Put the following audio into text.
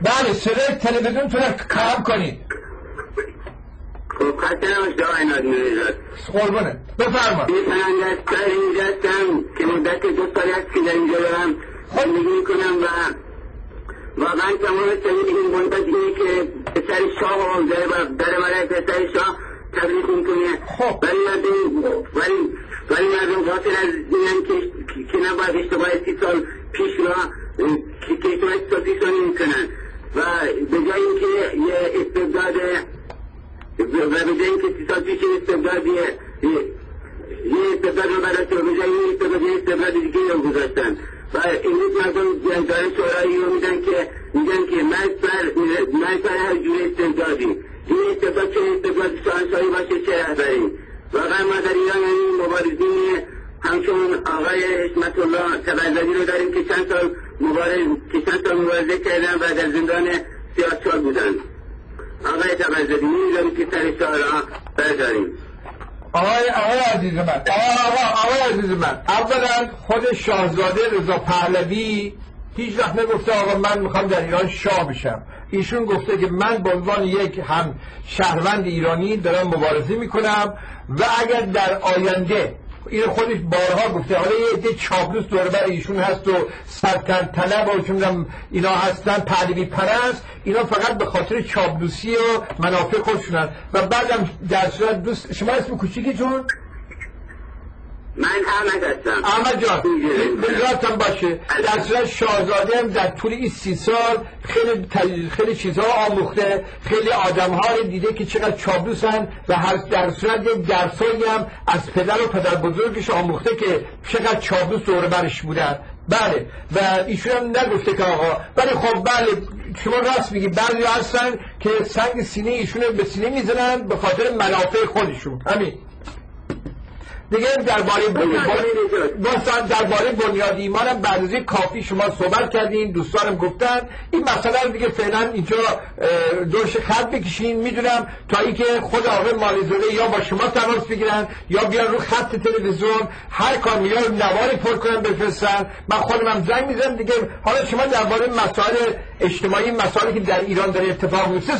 بله صدای تلویزیونتون رو کم کنید. خب خسته نباشید آقای نادی نژاد. قربونه بفرما. یه پرنده از شهر اینجا هستم که مدت 2 سال هست که در اینجا دارم زندگی میکنم و واقعا تمام سنی این مدت اینه که پسر شاه و داره برای پسر شاه تبلیغ میکنه. خب ولی مردم غافل از اینن که نباید اشتباه 30 سال پیش را که اشتباه 30 سال پیش را نمیکنن و به جای اینکه یه استبداد و به جای اینکه 30 سال پیش یه استبداد رو برداشته و به جای این استبداد دیگه رو گذاشتن و امروز مردم داره شورایی رو میگن که مرد بر هر جور استبدادی این استبداد چه استبداد شاهنشاهی باشه چه رهبری. واقعا ما در ایران این مبارزین همچون آقای حشمت الله تبرزدی رو داریم که چند سال مبارزه کردن و در زندان 34 بودن. آقای تبرزدی می‌دونیم که سر شاه را برداریم. آقای عزیز من اولا خود شاهزاده رضا پهلوی هیچ وقت نگفته آقا من میخوام در ایران شاه بشم. ایشون گفته که من به عنوان یک هم شهروند ایرانی دارم مبارزه میکنم و اگر در آینده این خودش بارها گفته حالا یه عده چاپلوس دور بر ایشون هست و سلطنت طلب و چون اینا هستن پهلوی پرست، اینا فقط به خاطر چاپلوسی و منافع خودشونن و بعدم در صورت دوست شما اسم کوچیکتون؟ من احمد هستم. احمد جان بذارتم باشه. در صورت شاهزاده هم در طول این 30 سال خیلی چیزها آموخته، خیلی آدم‌ها رو دیده که چقدر چابلوسن و در صورت یک درسایی هم از پدر و پدر بزرگش آموخته که چقدر چابلوس دور برش بودن. بله و ایشون هم نگفته که آقا ولی خب بله شما راست میگی بعضی هستن که سنگ سینه ایشون رو به سینه میزنن به خاطر منافع خودشون. همین دیگه درباره بنیاد ایمان هم بعد از کافی شما صحبت کردین، دوستانم گفتن این مسئله رو دیگه فعلا اینجا دورش خط بکشین. میدونم تا اینکه خود آقای مالیزاده یا با شما تماس بگیرن یا بیان رو خط تلویزیون هر کار یا نواری پر کنن بفرستن، من خودم هم زنگ میزنم دیگه. حالا شما درباره مسائل اجتماعی مسائلی که در ایران داره اتفاق میفته